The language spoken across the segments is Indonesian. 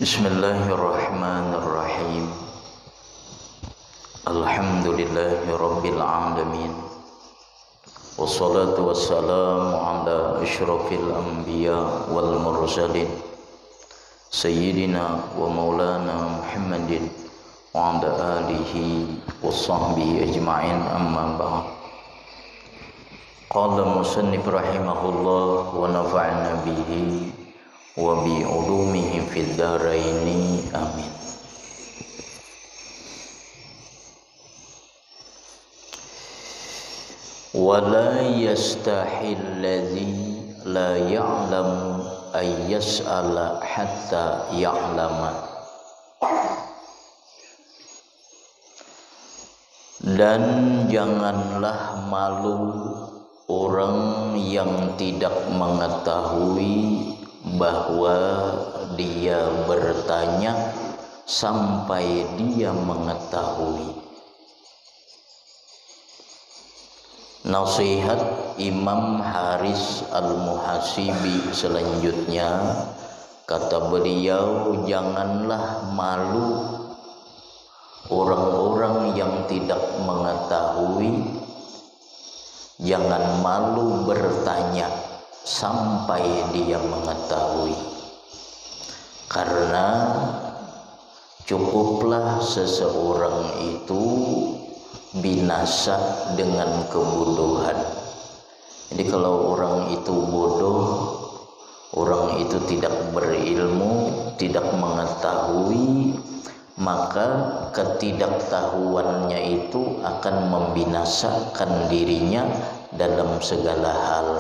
Bismillahirrahmanirrahim. Alhamdulillahi rabbil alamin. Wassalatu wassalamu ala asyrafil anbiya wal mursalin Sayyidina wa maulana Muhammadin wa ala alihi wa sahbihi ajma'in, amma ba'd. Qala musannif rahimahullah wa nafa'na bihi wa bi ulumihi fid dharaini, amin. Wa la yastahil ladzi la ya'lamu ay yas'ala hatta ya'lama. Dan janganlah malu orang yang tidak mengetahui bahwa dia bertanya sampai dia mengetahui. Nasihat Imam Haris Al-Muhasibi selanjutnya, kata beliau, janganlah malu orang-orang yang tidak mengetahui, jangan malu bertanya sampai dia mengetahui, karena cukuplah seseorang itu binasa dengan kebodohan. Jadi kalau orang itu bodoh, orang itu tidak berilmu, tidak mengetahui, maka ketidaktahuannya itu akan membinasakan dirinya dalam segala hal,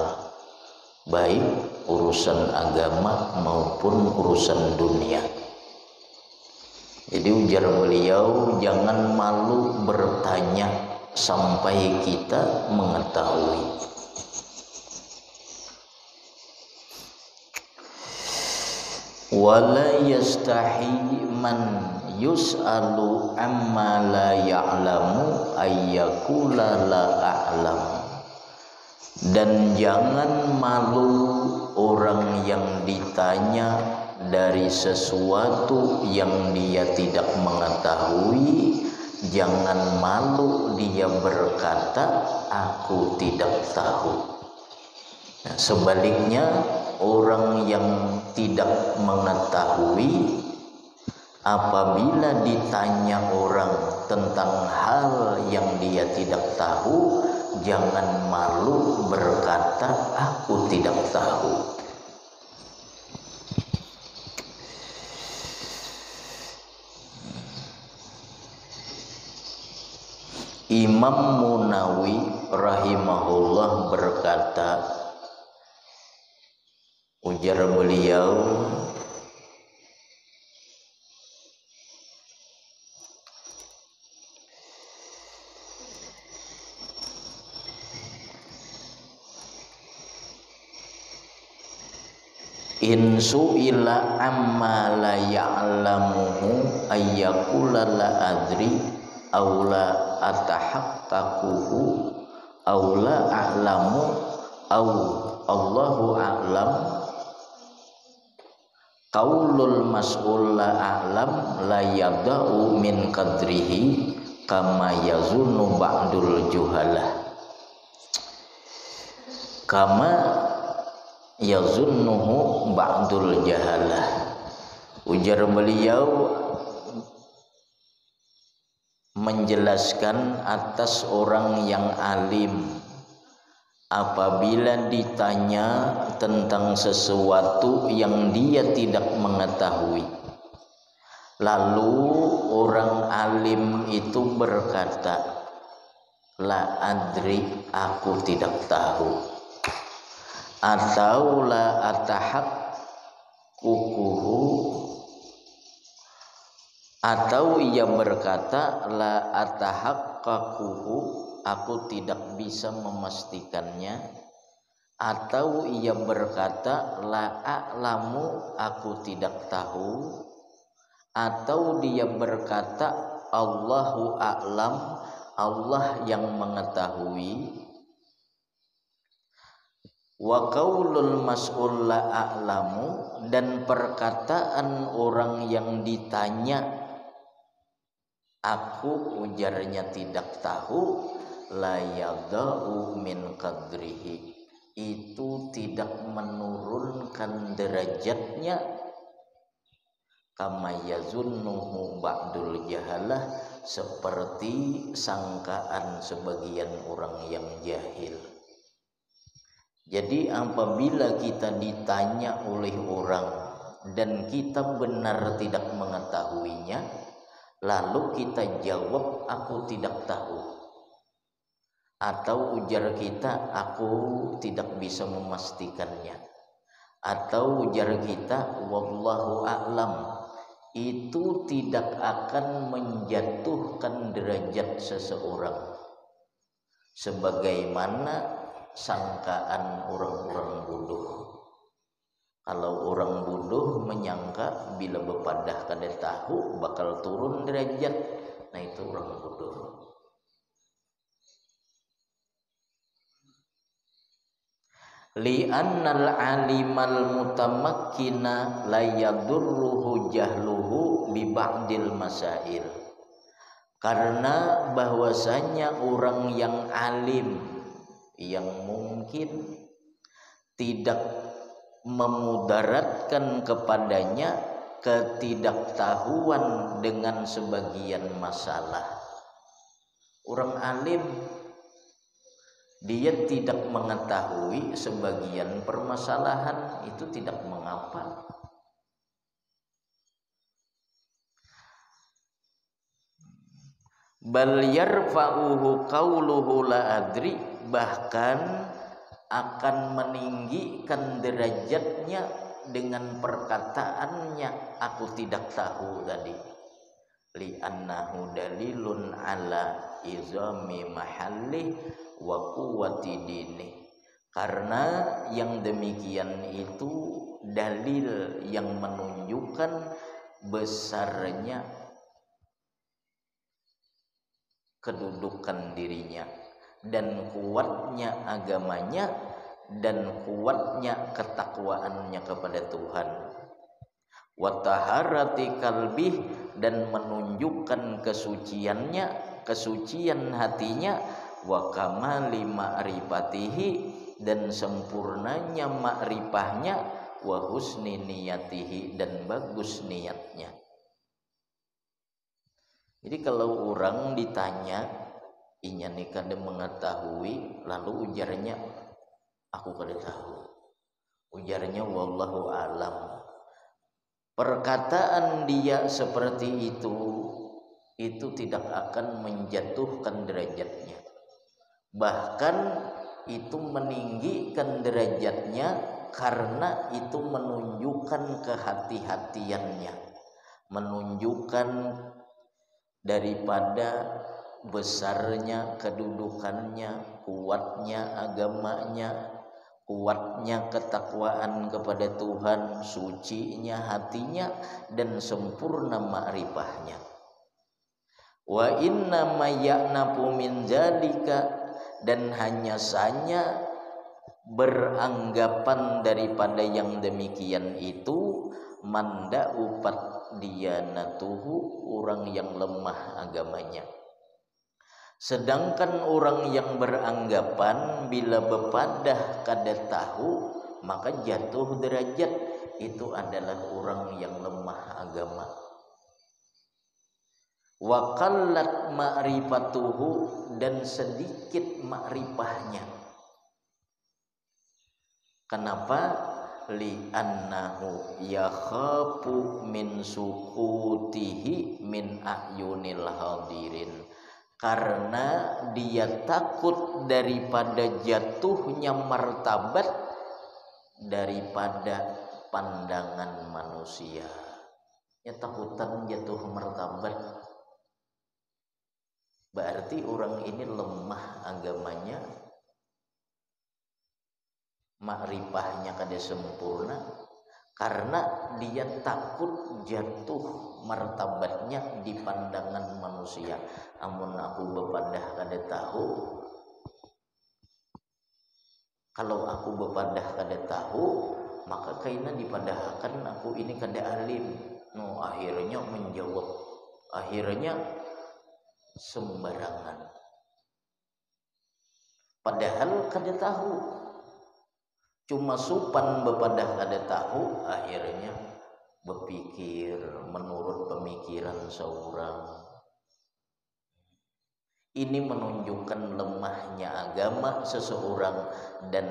baik urusan agama maupun urusan dunia. Jadi ujar beliau, jangan malu bertanya sampai kita mengetahui. Wala yastahi man yus'alu amma la ya'lamu ayyakula la a'lam. Dan jangan malu orang yang ditanya dari sesuatu yang dia tidak mengetahui, jangan malu dia berkata aku tidak tahu. Nah, sebaliknya orang yang tidak mengetahui, apabila ditanya orang tentang hal yang dia tidak tahu, jangan malu berkata aku tidak tahu. Imam Munawi rahimahullah berkata, ujar beliau, in su'ila amma la ya'lamuhu ayyakula la adri aula atahaqqaquhu aula a'lamu au Allahu a'lam. Qaulul mas'ul la a'lam la yada'u min qadrihi kama yazunnu ba'dul juhalah, kama yazunnuhu ba'dul jahalah. Ujar beliau menjelaskan atas orang yang alim, apabila ditanya tentang sesuatu yang dia tidak mengetahui, lalu orang alim itu berkata la adri, aku tidak tahu, atau la atahaqquhu, atau ia berkata la atahaqqaquhu, aku tidak bisa memastikannya, atau ia berkata la a'lamu, aku tidak tahu, atau dia berkata Allahu a'lam, Allah yang mengetahui. Wa qaulul mas'ul la a'lamu, dan perkataan orang yang ditanya aku ujarnya tidak tahu, la yadau min qadrihi, itu tidak menurunkan derajatnya, kama yazunnuhu ba'dul jahalah, seperti sangkaan sebagian orang yang jahil. Jadi apabila kita ditanya oleh orang dan kita benar tidak mengetahuinya, lalu kita jawab aku tidak tahu, atau ujar kita aku tidak bisa memastikannya, atau ujar kita wallahu a'lam, itu tidak akan menjatuhkan derajat seseorang sebagaimana sangkaan orang-orang bodoh. Kalau orang bodoh menyangka bila bepadah kada tahu bakal turun derajat, nah itu orang bodoh. Li'annal alimal mutamakkina la yadurruhu jahluhu bi ba'dil masail, karena bahwasanya orang yang alim yang mungkin tidak memudaratkan kepadanya ketidaktahuan dengan sebagian masalah. Orang alim dia tidak mengetahui sebagian permasalahan, itu tidak mengapa. Bal yarfa'uhu qauluhu la adri, bahkan akan meninggikan derajatnya dengan perkataannya aku tidak tahu tadi. Li'annahu dalilun ala izami mahallih wa quwwati dinih, karena yang demikian itu dalil yang menunjukkan besarnya kedudukan dirinya dan kuatnya agamanya dan kuatnya ketakwaannya kepada Tuhan. Wa taharati qalbih, dan menunjukkan kesuciannya, kesucian hatinya, wa kamali ma'rifatihi, dan sempurnanya ma'rifahnya, wa husni niyatihi, dan bagus niatnya. Jadi kalau orang ditanya inya nih kada mengetahui, lalu ujarnya aku kada tahu, ujarnya wallahu alam, perkataan dia seperti itu tidak akan menjatuhkan derajatnya, bahkan itu meninggikan derajatnya, karena itu menunjukkan kehati-hatiannya, menunjukkan daripada besarnya kedudukannya, kuatnya agamanya, kuatnya ketakwaan kepada Tuhan, sucinya hatinya, dan sempurna ma'rifahnya. Wa inna ma ya'nafu min zalika, dan hanya saja beranggapan daripada yang demikian itu, manda upat diyanatuhu, orang yang lemah agamanya. Sedangkan orang yang beranggapan bila bepadah kada tahu maka jatuh derajat, itu adalah orang yang lemah agama. Wa qallat ma'rifatuhu, dan sedikit ma'rifahnya. Kenapa? Li'annahu yakhafu min suqutihi min a'yunil hadirin, karena dia takut daripada jatuhnya martabat daripada pandangan manusia. Ya, takutan jatuh martabat, berarti orang ini lemah agamanya, makrifahnya kada sempurna, karena dia takut jatuh martabatnya di pandangan manusia. Amun aku bepadah kada tahu, Kalau aku bepadah kada tahu, maka kaina dipadahkan aku ini kada alim. No, akhirnya menjawab, akhirnya sembarangan. Padahal kada tahu. Cuma supan bepadah kada tahu, akhirnya berpikir menurut pemikiran seorang. Ini menunjukkan lemahnya agama seseorang dan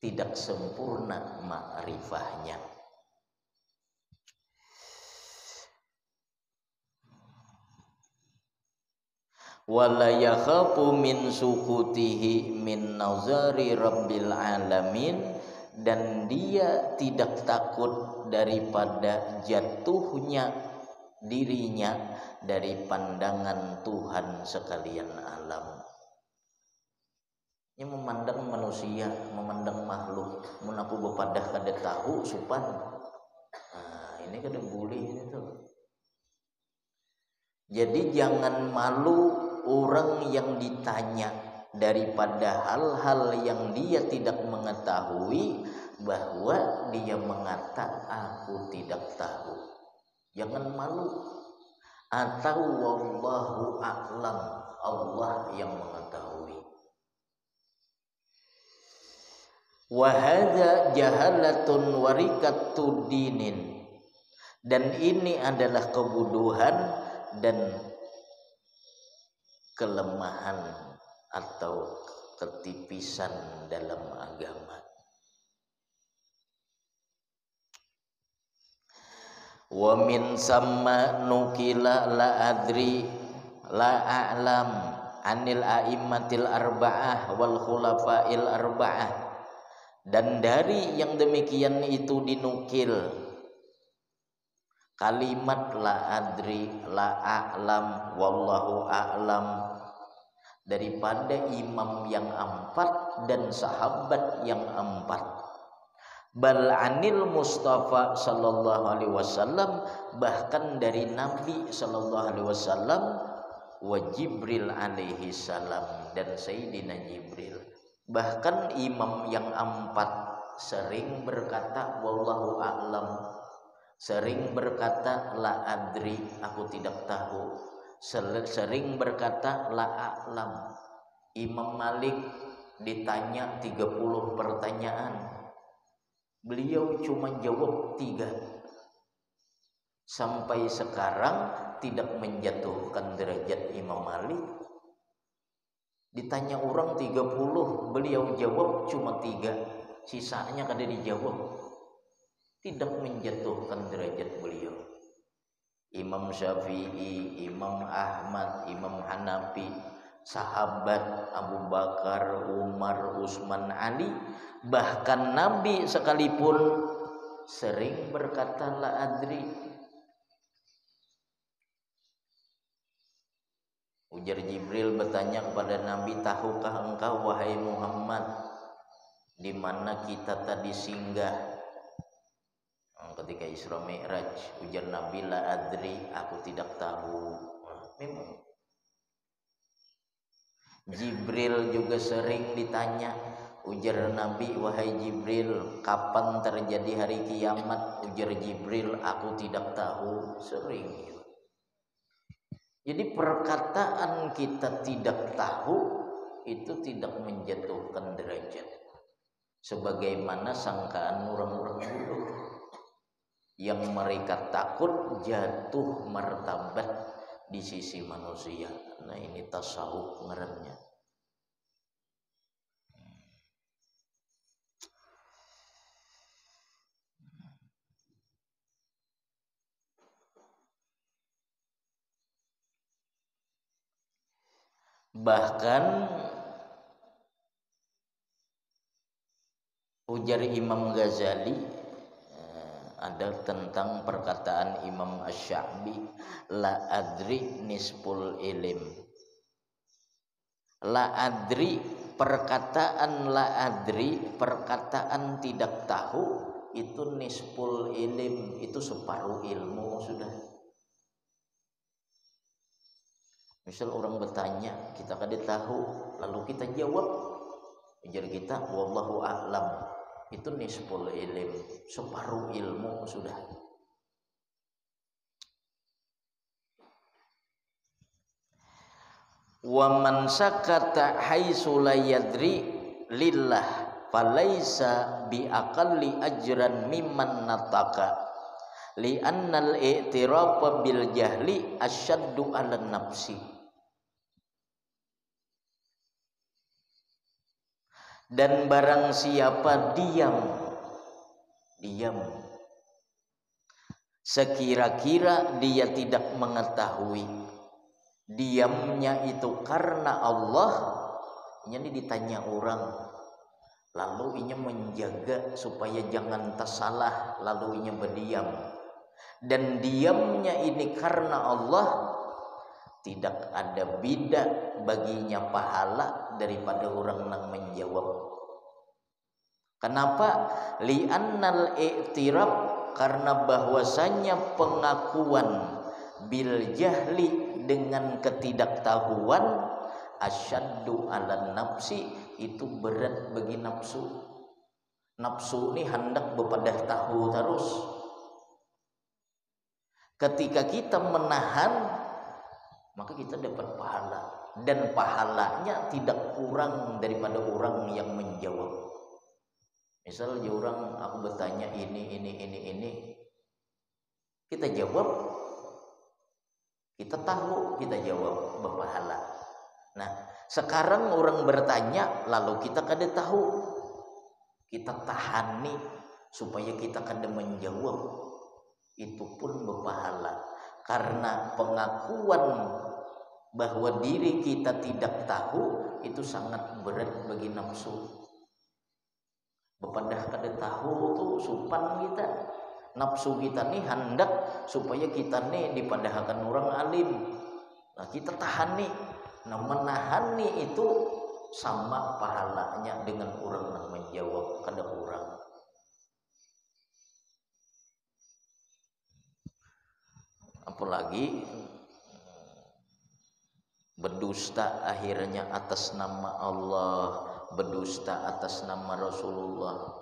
tidak sempurna ma'rifahnya. Wala yakhafu min sukutihi min nazari rabbil alamin, dan dia tidak takut daripada jatuhnya dirinya dari pandangan Tuhan sekalian alam. Ini memandang manusia, memandang makhluk, mun aku bepadah kada tahu supan. Nah, ini kada boleh itu. Jadi jangan malu orang yang ditanya daripada hal-hal yang dia tidak mengetahui, bahwa dia mengata aku tidak tahu. Jangan malu. Atau wallahu a'lam, Allah yang mengetahui. Wa hadza jahalatun warikatu dinin, dan ini adalah kebodohan dan kelemahan atau ketipisan dalam agama. Wa min samma nukila la adri la a'lam anil a'immatil arba'ah wal khulafa'il arba'ah, dan dari yang demikian itu dinukil kalimat la adri la a'lam wallahu a'lam daripada imam yang empat dan sahabat yang empat. Bal anil Mustafa sallallahu alaihi wasallam, bahkan dari Nabi sallallahu alaihi wasallam, wa Jibril alaihi salam, dan Sayyidina Jibril. Bahkan imam yang empat sering berkata wallahu a'lam, sering berkata la adri, aku tidak tahu, sering berkata la a'lam. Imam Malik ditanya 30 pertanyaan, beliau cuma jawab 3. Sampai sekarang tidak menjatuhkan derajat Imam Malik. Ditanya orang 30, beliau jawab cuma 3, sisanya kada dijawab. Tidak menjatuhkan derajat beliau. Imam Syafi'i, Imam Ahmad, Imam Hanafi, sahabat Abu Bakar, Umar, Utsman, Ali, bahkan Nabi sekalipun sering berkata la adri. Ujar Jibril bertanya kepada Nabi, tahukah engkau wahai Muhammad di mana kita tadi singgah ketika Isra Mi'raj? Ujar Nabi, la adri, aku tidak tahu. Memang Jibril juga sering ditanya. Ujar Nabi, wahai Jibril, kapan terjadi hari kiamat? Ujar Jibril, aku tidak tahu. Sering. Jadi perkataan kita tidak tahu itu tidak menjatuhkan derajat, sebagaimana sangkaan orang-orang bodoh yang mereka takut jatuh martabat di sisi manusia. Nah, ini tasawuf ngarannya. Bahkan ujar Imam Ghazali, ada tentang perkataan Imam Asy-Sya'bi, la adri nisful ilim. La adri, perkataan la adri, perkataan tidak tahu, itu nisful ilim, itu separuh ilmu sudah. Misal orang bertanya, kita kada tahu, lalu kita jawab, ujar kita wallahu a'lam, itu nisful ilm, separuh ilmu sudah. Wa man sakata haitsu la yadri lillah falaisa bi aqalli ajran mimman nataka li annal i'tiraf bil jahli asyaddu 'ala nafsi. Dan barang siapa diam sekira-kira dia tidak mengetahui, diamnya itu karena Allah, ini ditanya orang, lalu inya menjaga supaya jangan tersalah, lalu inya berdiam, dan diamnya ini karena Allah, tidak ada beda baginya pahala daripada orang yang menjawab. Kenapa? Li'annal i'tiraf, karena bahwasanya pengakuan bil jahli dengan ketidaktahuan asyaddu 'alan nafsi, itu berat bagi nafsu. Nafsu ini hendak bepadah tahu terus. Ketika kita menahan, maka kita dapat pahala, dan pahalanya tidak kurang daripada orang yang menjawab. Misal orang aku bertanya ini, kita jawab, kita tahu, kita jawab, berpahala. Nah, sekarang orang bertanya lalu kita kada tahu, kita tahani supaya kita kada menjawab, itu pun berpahala. Karena pengakuan bahwa diri kita tidak tahu itu sangat berat bagi nafsu. Bepadah kada tahu tuh supan kita. Nafsu kita nih hendak supaya kita nih dipadahkan orang alim. Nah, kita tahan nih. Nah, menahan nih itu sama pahalanya dengan orang yang menjawab kada kurang. Apalagi berdusta akhirnya atas nama Allah, berdusta atas nama Rasulullah.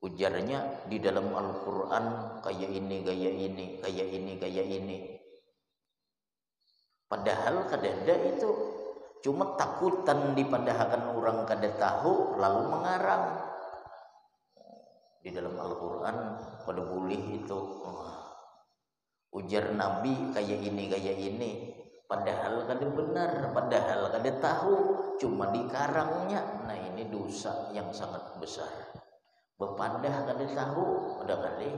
Ujarnya di dalam Al-Quran kayak ini, kayak ini. Padahal kadada itu cuma takutan dipadahkan orang kada tahu lalu mengarang. Di dalam Al-Quran pada boleh itu ujar Nabi kayak ini, padahal kada benar, padahal kada tahu, cuma dikarangnya. Nah, ini dosa yang sangat besar. Bepadah kada tahu, udah kali.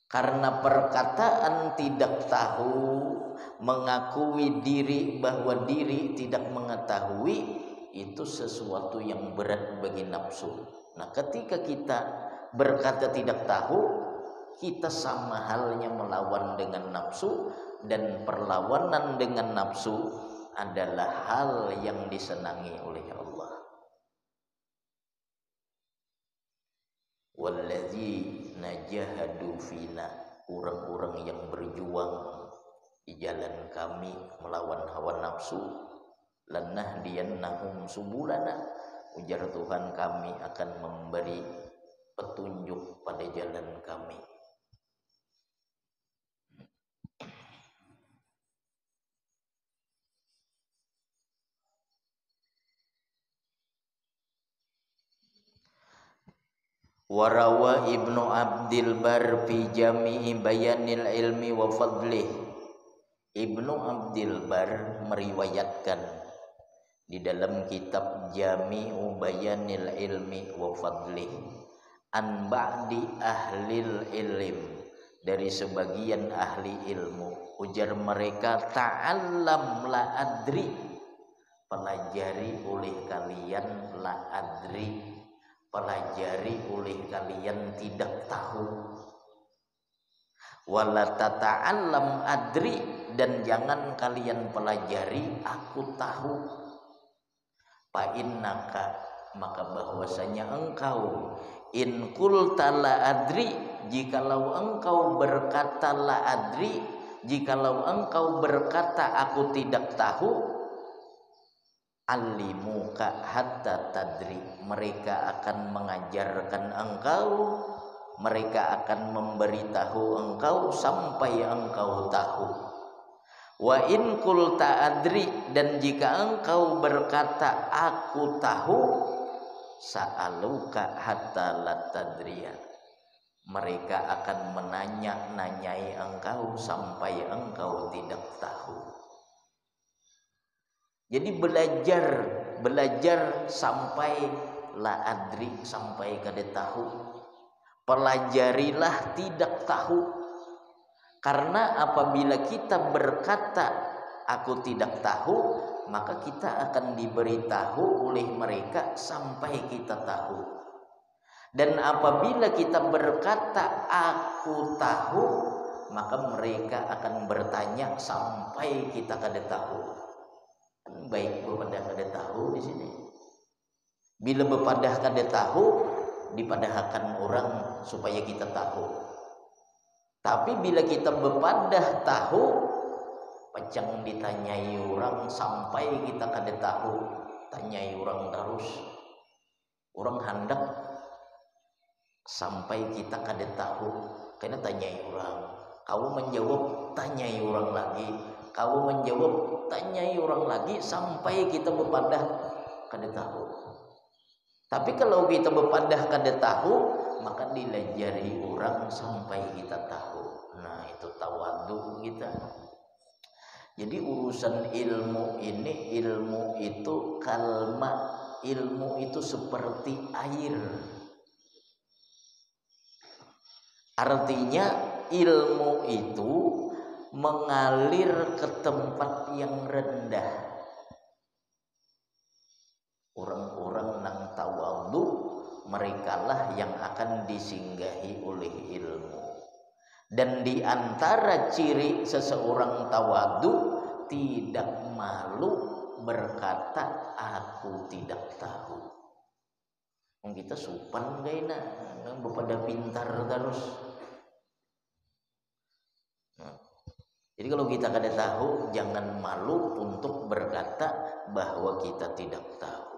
Karena perkataan tidak tahu, mengakui diri bahwa diri tidak mengetahui, itu sesuatu yang berat bagi nafsu. Nah, ketika kita berkata tidak tahu, kita sama halnya melawan dengan nafsu, dan perlawanan dengan nafsu adalah hal yang disenangi oleh Allah. Walladzina jahadu fina, orang-orang yang berjuang di jalan kami melawan hawa nafsu, lanahdiyannahum subulana, ujar Tuhan kami akan memberi petunjuk pada jalan kami. Warawa Ibnu Abdil Bar fi Jami'i Bayanil Ilmi wa Fadlih. Ibnu Abdil Bar meriwayatkan di dalam kitab Jami'u Bayanil Ilmi wa Fadlih an ba'di ahlil ilm, dari sebagian ahli ilmu, ujar mereka ta'allam la adri, pelajari oleh kalian, la adri, pelajari oleh kalian tidak tahu, wala tata'allam adri, dan jangan kalian pelajari aku tahu. Fa innaka, maka bahwasanya engkau, in qulta la adri, jikalau engkau berkata la adri, jikalau engkau berkata aku tidak tahu, alimuka hatta tadri, mereka akan mengajarkan engkau, mereka akan memberitahu engkau sampai engkau tahu. Wa in qulta adri, dan jika engkau berkata aku tahu, sa'aluka hatta la tadriya, mereka akan menanya-nanyai engkau sampai engkau tidak tahu. Jadi belajar sampai la adri, sampai kada tahu. Pelajarilah tidak tahu. Karena apabila kita berkata aku tidak tahu, maka kita akan diberitahu oleh mereka sampai kita tahu. Dan apabila kita berkata aku tahu, maka mereka akan bertanya sampai kita kada tahu. Baik bepadah kada tahu di sini. Bila bepadah kada tahu, dipadahkan orang supaya kita tahu. Tapi bila kita bepadah tahu, pacang ditanyai orang sampai kita kada tahu, tanyai orang terus. Orang hendak sampai kita kada tahu, karena tanyai orang. Kau menjawab, tanyai orang lagi. Kau menjawab, tanyai orang lagi sampai kita bepadah kada tahu. Tapi kalau kita bepadah kada tahu, maka dilajari orang sampai kita tahu. Nah, itu tawadhu kita. Jadi urusan ilmu ini, ilmu itu kalma, ilmu itu seperti air. Artinya ilmu itu mengalir ke tempat yang rendah. Orang-orang nang tawadhu, merekalah yang akan disinggahi oleh ilmu. Dan di antara ciri seseorang tawadhu, tidak malu berkata aku tidak tahu. Kita sopan gaina, pada pintar terus. Jadi kalau kita kada tahu, jangan malu untuk berkata bahwa kita tidak tahu.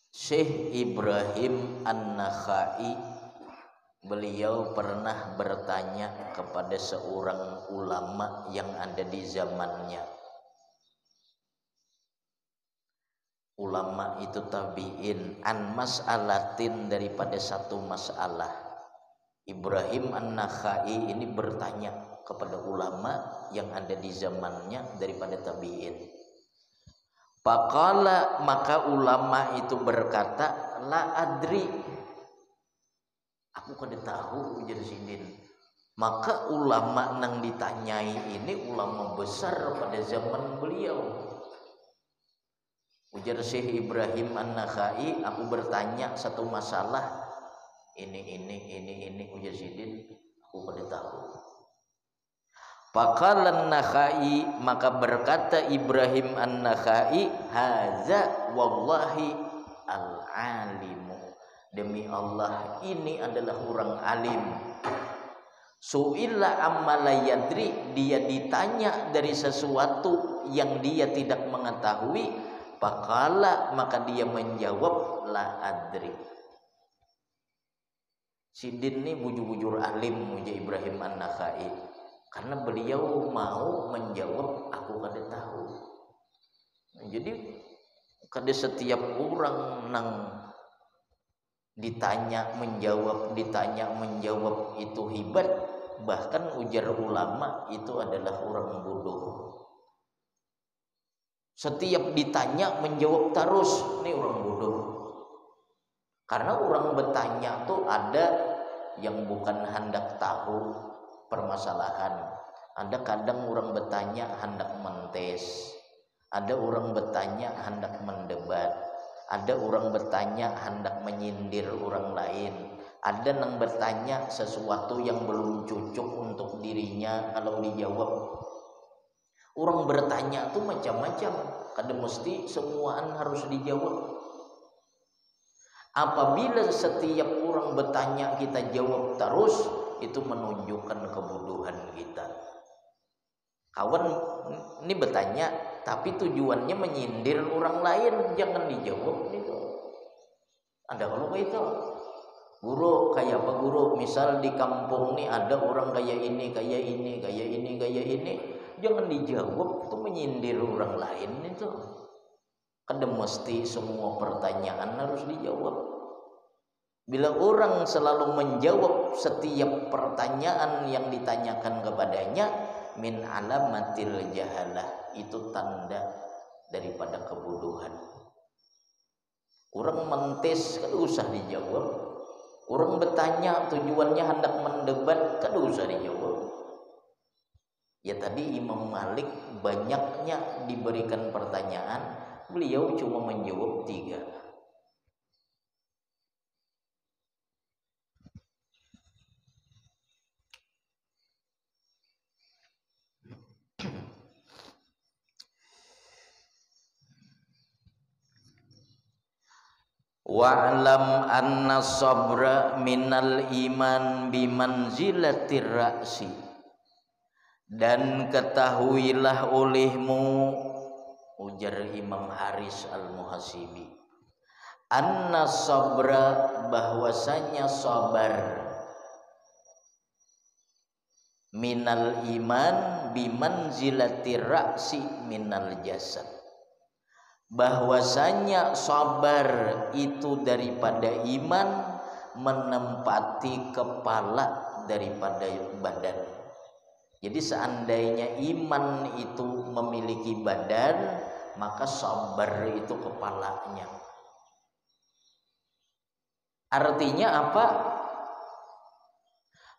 Syekh Ibrahim An-Nakhai, beliau pernah bertanya kepada seorang ulama yang ada di zamannya. Ulama itu tabi'in, an mas'alatin, daripada satu masalah. Ibrahim An-Nakhai ini bertanya kepada ulama yang ada di zamannya daripada tabi'in. Faqala, maka ulama itu berkata, la adri, aku kada tahu, ujar sidin. Maka ulama nang ditanyai ini ulama besar pada zaman beliau. Ujar Syekh Ibrahim An-Nakhai, aku bertanya satu masalah, ini ujar sidin, aku kada tahu. Faqala An-Nakhai, maka berkata Ibrahim An-Nakhai, haza wallahi al-alimu, demi Allah ini adalah orang alim. Su'illa amma la yadri, dia ditanya dari sesuatu yang dia tidak mengetahui. Faqala, maka dia menjawab, la adri. Sidin ini bujur-bujur alim ujar Ibrahim An-Nakhai, karena beliau mau menjawab aku kada tahu. Jadi kada setiap orang nang ditanya menjawab itu hebat. Bahkan ujar ulama itu adalah orang bodoh. Setiap ditanya menjawab terus, ini orang bodoh. Karena orang bertanya tuh ada yang bukan hendak tahu permasalahan. Ada kadang orang bertanya hendak mentes, ada orang bertanya hendak mendebat, ada orang bertanya hendak menyindir orang lain, ada yang bertanya sesuatu yang belum cocok untuk dirinya, kalau dijawab Orang bertanya tuh macam-macam, kada mesti semuaan harus dijawab. Apabila setiap orang bertanya kita jawab terus, itu menunjukkan kebodohan kita. Kawan ini bertanya tapi tujuannya menyindir orang lain, jangan dijawab gitu. Ada kalau itu guru kayak apa guru, misal di kampung nih ada orang kayak ini, kayak ini, kayak ini, kayak ini, jangan dijawab, itu menyindir orang lain itu. Kada mesti semua pertanyaan harus dijawab. Bila orang selalu menjawab setiap pertanyaan yang ditanyakan kepadanya, min alamatil jahalah, itu tanda daripada kebodohan. Orang mentes kada usah dijawab. Orang bertanya tujuannya hendak mendebat, kada usah dijawab. Ya tadi Imam Malik banyaknya diberikan pertanyaan, beliau cuma menjawab 3. Wa'lam anna sabra minal iman bimanzilatir ra'si, dan ketahuilah olehmu, ujar Imam Haris Al-Muhasibi, anna sabra, bahwasanya sabar, minal iman bimanzilatir ra'si minal jasad, bahwasanya sabar itu daripada iman menempati kepala daripada badan. Jadi seandainya iman itu memiliki badan, maka sabar itu kepalanya. Artinya apa?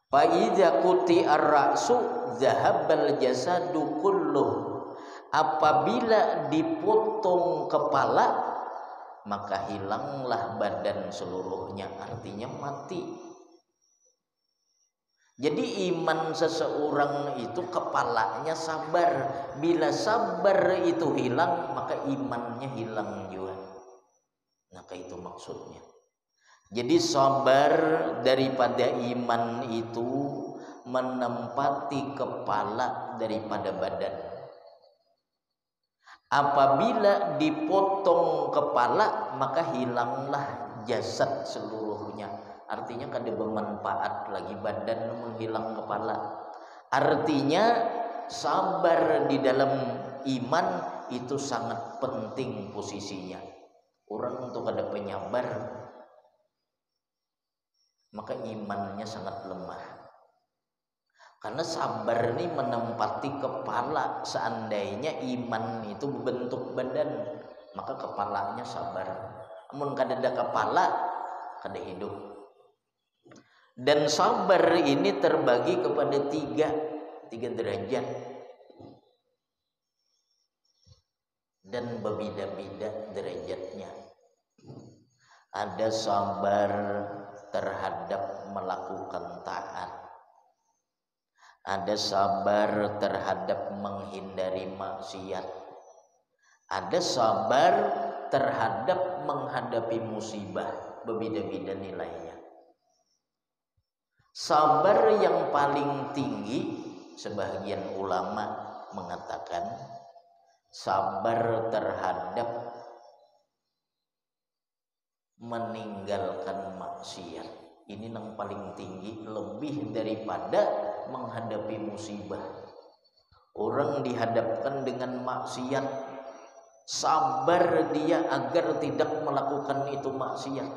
Fa idza quti'ar ra'su zahabal jasadu kulluh. Apabila dipotong kepala, maka hilanglah badan seluruhnya, artinya mati. Jadi iman seseorang itu kepalanya sabar. Bila sabar itu hilang, maka imannya hilang juga. Nah, itu maksudnya. Jadi sabar daripada iman itu menempati kepala daripada badan. Apabila dipotong kepala, maka hilanglah jasad seluruhnya. Artinya kada bermanfaat lagi badan menghilang kepala. Artinya sabar di dalam iman itu sangat penting posisinya. Orang untuk ada penyabar, maka imannya sangat lemah. Karena sabar ini menempati kepala. Seandainya iman itu bentuk badan, maka kepalanya sabar. Namun kada ada kepala, kada hidup. Dan sabar ini terbagi kepada tiga derajat, dan berbeda-beda derajatnya. Ada sabar terhadap melakukan taat, ada sabar terhadap menghindari maksiat, ada sabar terhadap menghadapi musibah. Berbeda-beda nilainya. Sabar yang paling tinggi, sebagian ulama mengatakan sabar terhadap meninggalkan maksiat. Ini yang paling tinggi, lebih daripada menghadapi musibah. Orang dihadapkan dengan maksiat, sabar dia agar tidak melakukan itu maksiat.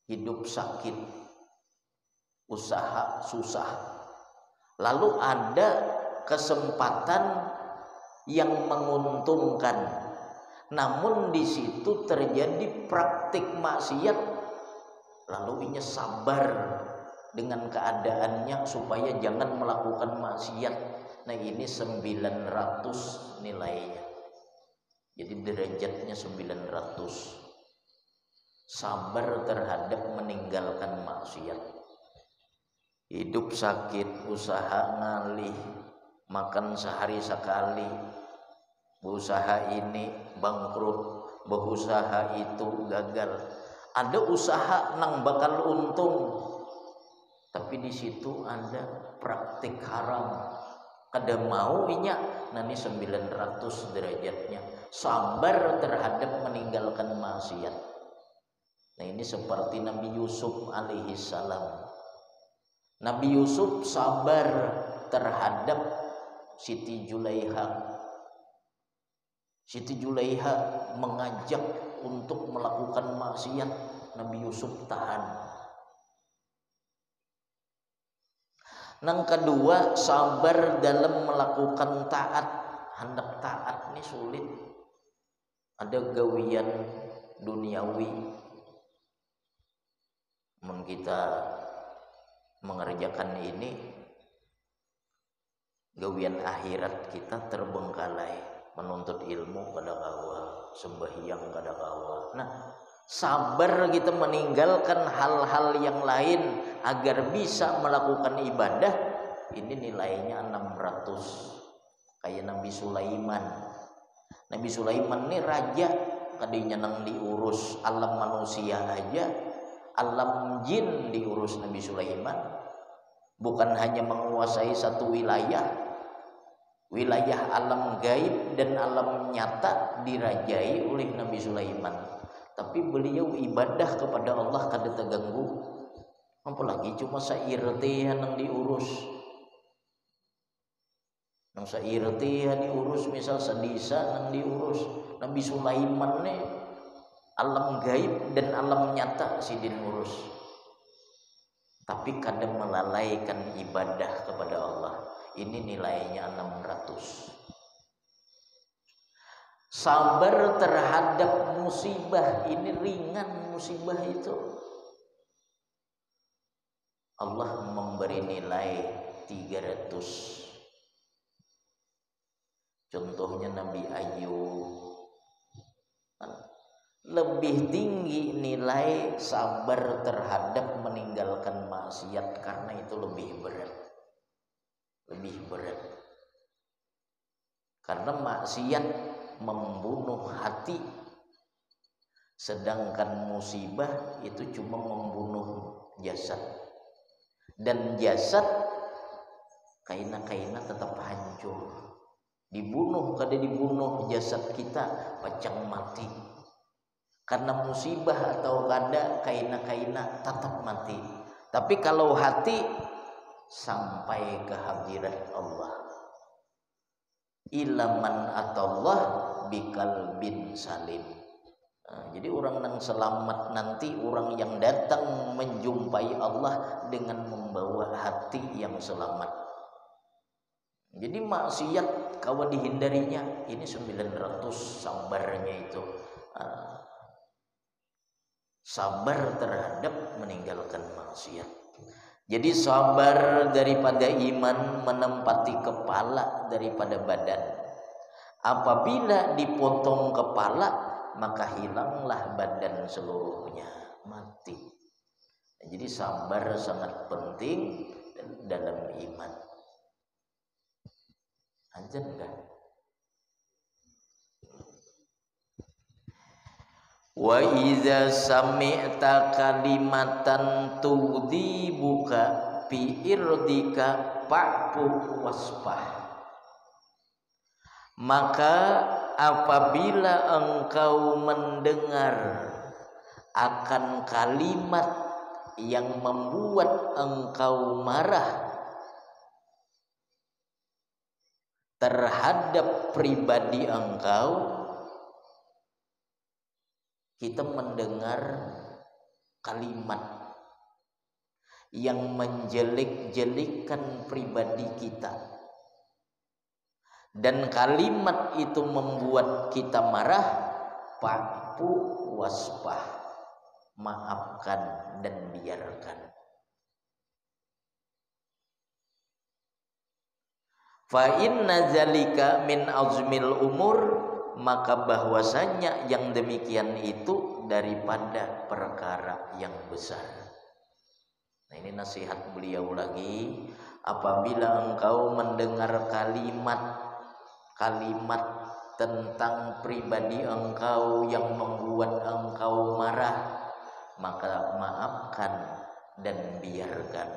Hidup sakit, usaha susah, lalu ada kesempatan yang menguntungkan, namun di situ terjadi praktik maksiat, lalu ini sabar dengan keadaannya supaya jangan melakukan maksiat. Nah, ini 900 nilainya. Jadi derajatnya 900. Sabar terhadap meninggalkan maksiat. Hidup sakit, usaha ngalih, makan sehari sekali, berusaha ini bangkrut, berusaha itu gagal. Ada usaha nang bakal untung, tapi di situ ada praktik haram. Kada mau inya nani 900 derajatnya sabar terhadap meninggalkan maksiat. Nah ini seperti Nabi Yusuf alaihi salam. Nabi Yusuf sabar terhadap Siti Julaiha. Siti Julaiha mengajak untuk melakukan maksiat, Nabi Yusuf tahan. Yang kedua, sabar dalam melakukan taat. Hendak taat ini sulit. Ada gawian duniawi, kita mengerjakan ini, gawian akhirat kita terbengkalai. Menuntut ilmu kada kawa, sembahyang kada kawa. Nah, sabar kita meninggalkan hal-hal yang lain agar bisa melakukan ibadah, ini nilainya 600. Kayak Nabi Sulaiman. Nabi Sulaiman ini raja, kadinya nang diurus alam manusia aja, alam jin diurus Nabi Sulaiman. Bukan hanya menguasai satu wilayah, wilayah alam gaib dan alam nyata dirajai oleh Nabi Sulaiman. Tapi beliau ibadah kepada Allah kada terganggu. Apalagi cuma sairti yang diurus. Nang sairti yang diurus, misal sedisa yang diurus. Nabi Sulaiman nih alam gaib dan alam nyata sidin urus. Tapi kadang melalaikan ibadah kepada Allah. Ini nilainya 600. Sabar terhadap musibah, ini ringan musibah itu. Allah memberi nilai 300. Contohnya Nabi Ayub. Lebih tinggi nilai sabar terhadap meninggalkan maksiat karena itu lebih berat. Lebih berat. Karena maksiat membunuh hati, sedangkan musibah itu cuma membunuh jasad. Dan jasad kaina-kaina tetap hancur. Dibunuh kada dibunuh jasad kita pacang mati. Karena musibah atau kada kaina-kaina tetap mati. Tapi kalau hati sampai ke hadirat Allah. Ilaman atallah bikalbin salim. Nah, jadi orang yang selamat nanti orang yang datang menjumpai Allah dengan membawa hati yang selamat. Jadi maksiat kawan dihindarinya. Ini 900 sabarnya itu. Sabar terhadap meninggalkan maksiat. Jadi sabar daripada iman menempati kepala daripada badan. Apabila dipotong kepala, maka hilanglah badan seluruhnya, mati. Jadi sabar sangat penting dalam iman. Anjen kan? Wa iza sami'ta kalimatan tudibuka fi irdika fa'fu wasfah. Maka apabila engkau mendengar akan kalimat yang membuat engkau marah terhadap pribadi engkau, kita mendengar kalimat yang menjelek-jelekkan pribadi kita dan kalimat itu membuat kita marah, fa'fu wasfah, maafkan dan biarkan. Fa inna zalika min azmil umur, maka bahwasanya yang demikian itu daripada perkara yang besar. Nah ini nasihat beliau lagi. apabila engkau mendengar kalimat tentang pribadi engkau yang membuat engkau marah, maka maafkan dan biarkan.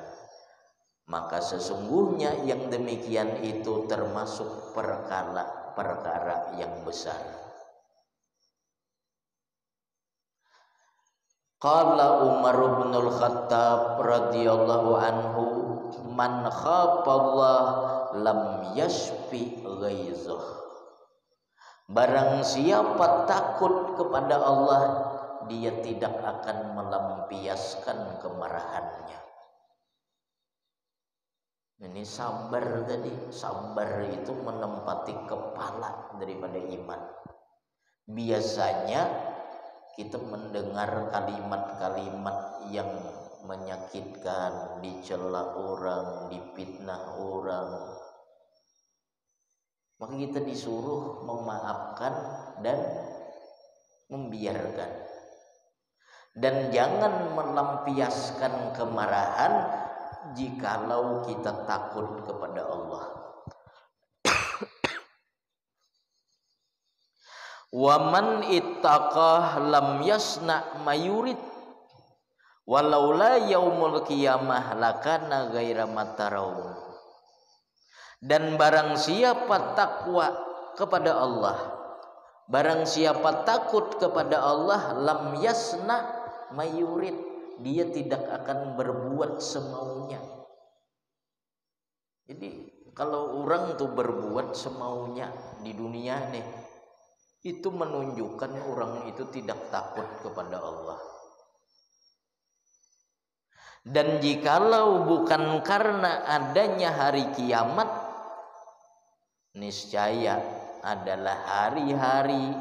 Maka sesungguhnya yang demikian itu termasuk perkara yang besar. Qala Umar bin Al-Khattab radhiyallahu anhu, man khafallah lam yashfi ghaizah. Barang siapa takut kepada Allah, dia tidak akan melampiaskan kemarahannya. Ini sabar tadi. Sabar itu menempati kepala daripada iman. Biasanya kita mendengar kalimat-kalimat yang menyakitkan, dicela orang, difitnah orang, maka kita disuruh memaafkan dan membiarkan. Dan jangan melampiaskan kemarahan jikalau kita takut kepada Allah. Waman ittaqah lam yasna mayurid walaula yaumul qiyamah lakana ghaira mataraun. Dan barang siapa takwa kepada Allah, barang siapa takut kepada Allah, lam yasna mayurid, dia tidak akan berbuat semaunya. Jadi kalau orang tuh berbuat semaunya di dunia nih, itu menunjukkan orang itu tidak takut kepada Allah. Dan jikalau bukan karena adanya hari kiamat, niscaya adalah hari-hari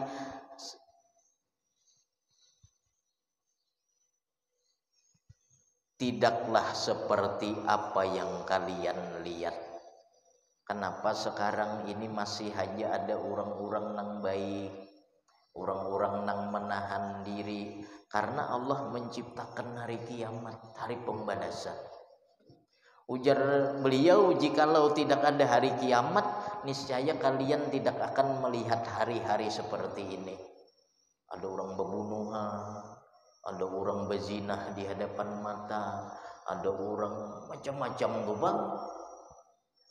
tidaklah seperti apa yang kalian lihat. Kenapa sekarang ini masih hanya ada orang-orang yang baik, orang-orang yang menahan diri? Karena Allah menciptakan hari kiamat, hari pembalasan. Ujar beliau, jikalau tidak ada hari kiamat, niscaya kalian tidak akan melihat hari-hari seperti ini. Ada orang berbunuhan, ada orang berzinah di hadapan mata, ada orang macam-macam bang.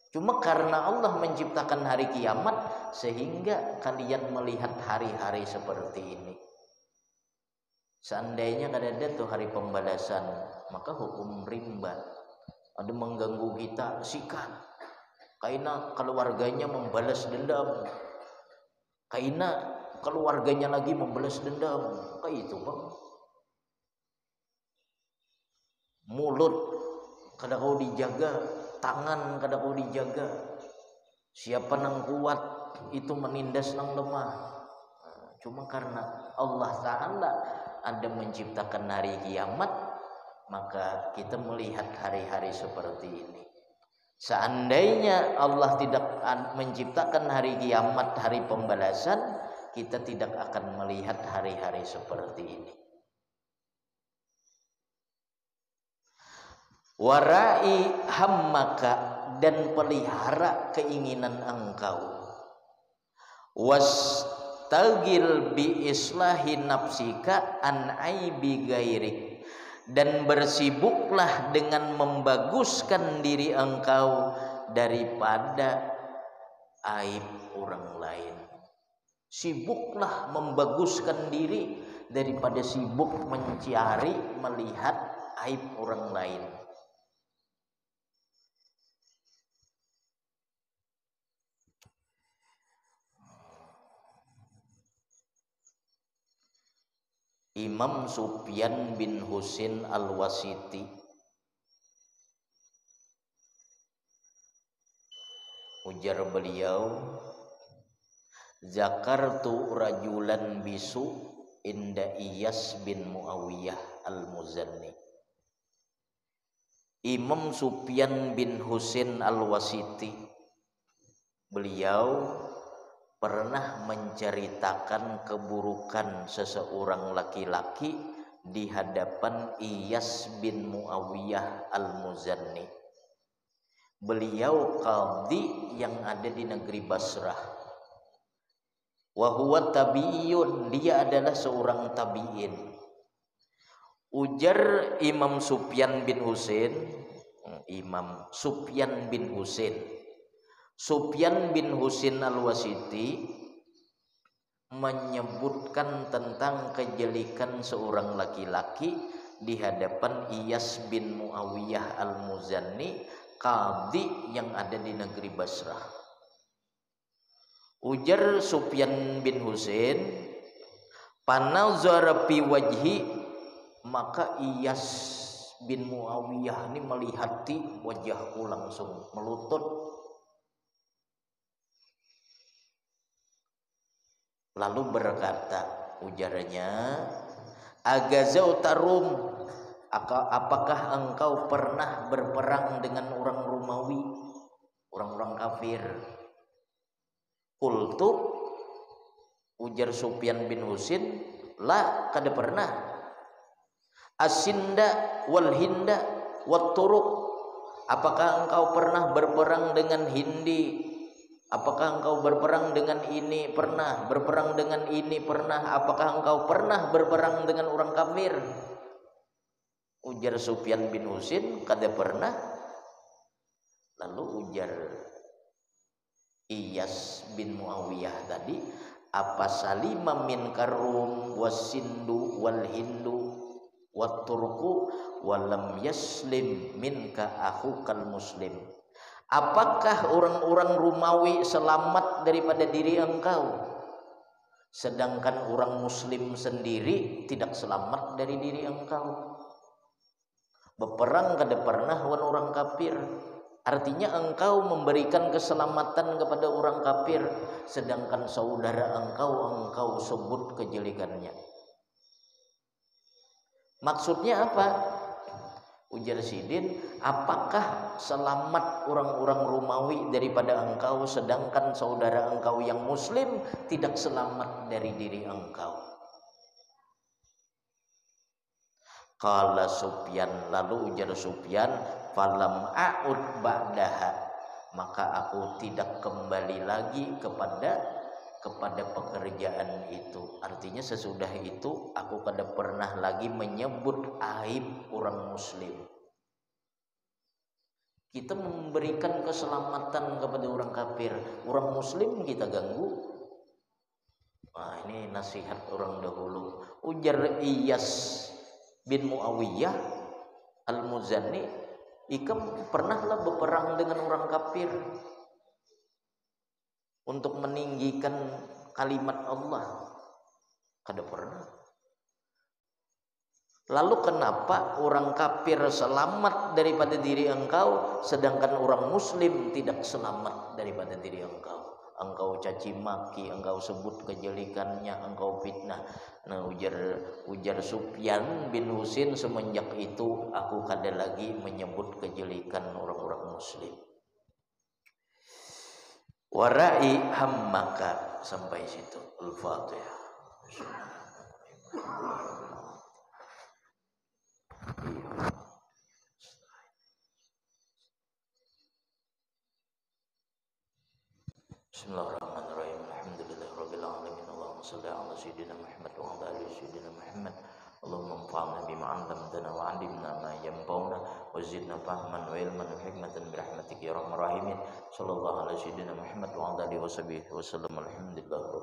Cuma karena Allah menciptakan hari kiamat, sehingga kalian melihat hari-hari seperti ini. Seandainya kada ada tuh hari pembalasan, maka hukum rimba. Ada mengganggu kita, sikat. Kaina keluarganya membalas dendam. Kaina keluarganya lagi membalas dendam. Kayak itu bang. Mulut kada kau dijaga, tangan kada kau dijaga. Siapa nang kuat itu menindas nang lemah. Cuma karena Allah Ta'ala ada menciptakan hari kiamat, maka kita melihat hari-hari seperti ini. Seandainya Allah tidak menciptakan hari kiamat, hari pembalasan, kita tidak akan melihat hari-hari seperti ini. Warai hammaka, dan pelihara keinginan engkau. Wastagil bi islahi nafsika an aibi gairik, dan bersibuklah dengan membaguskan diri engkau daripada aib orang lain. Sibuklah membaguskan diri daripada sibuk mencari melihat aib orang lain. Imam Sufyan bin Husain Al-Wasiti ujar beliau, zakartu rajulan bisu inda Iyas bin Muawiyah Al-Muzanni. Imam Sufyan bin Husain Al-Wasiti, beliau pernah menceritakan keburukan seseorang laki-laki di hadapan Iyas bin Muawiyah Al-Muzanni. Beliau qadhi yang ada di negeri Basrah. Wa huwa tabi'iyun, dia adalah seorang tabi'in. Ujar Imam Sufyan bin Husain, Imam Sufyan bin Husain. Sufyan bin Husain Al-Wasiti menyebutkan tentang kejelikan seorang laki-laki di hadapan Iyas bin Muawiyah Al-Muzanni, qadhi yang ada di negeri Basrah. Ujar Sufyan bin Husain, panazara fi wajhi, maka Iyas bin Muawiyah ini melihati wajahku, langsung melutut. Lalu berkata, ujarnya, agazau tarum, apakah engkau pernah berperang dengan orang Romawi, orang-orang kafir? Qultu, ujar Sufyan bin Husain, la, kada pernah. Asinda wal hinda wat turuq, apakah engkau pernah berperang dengan Hindi? Apakah engkau berperang dengan ini? Pernah. Berperang dengan ini? Pernah. Apakah engkau pernah berperang dengan orang kafir? Ujar Sufyan bin Husain, kada pernah. Lalu ujar Iyas bin Muawiyah tadi, apa salima min karum wasindu wal hindu wat turku walam yaslim minka akhukal muslim. Apakah orang-orang Romawi selamat daripada diri engkau, sedangkan orang Muslim sendiri tidak selamat dari diri engkau? Berperang kada pernah wan orang kafir, artinya engkau memberikan keselamatan kepada orang kafir, sedangkan saudara engkau sebut kejelikannya. Maksudnya apa? Ujar Sidin, apakah selamat orang-orang Romawi daripada engkau, sedangkan saudara engkau yang Muslim tidak selamat dari diri engkau? Qala Sufyan, lalu ujar Sufyan, falam a'ud ba'daha, maka aku tidak kembali lagi kepada pekerjaan itu. Artinya sesudah itu aku kada pernah lagi menyebut aib orang Muslim. Kita memberikan keselamatan kepada orang kafir, orang Muslim kita ganggu. Nah, ini nasihat orang dahulu. Ujar Iyas bin Muawiyah Al-Muzanni, ikam pernahlah berperang dengan orang kafir untuk meninggikan kalimat Allah? Kada pernah. Lalu kenapa orang kafir selamat daripada diri engkau, sedangkan orang Muslim tidak selamat daripada diri engkau? Engkau caci maki, engkau sebut kejelikannya, engkau fitnah. Nah, ujar Sufyan bin Husain, semenjak itu aku kada lagi menyebut kejelikan orang-orang Muslim. Warai hammaka, sampai situ. Al-Fatihah. Bismillahirrahmanirrahim. Alhamdulillahirabbil alamin. Allahumma shalli ala sayyidina Muhammad wa ala ali sayyidina Muhammad. Allahumma anfa'na bima 'allamtana wa 'allimna ma yanfa'una wa zidna fahman wa ilman wa hikmatan bi rahmatika ya arhamar rahimin. Sallallahu alaihi sayyidina Muhammad wa ala alihi wasallam. Alhamdulillah.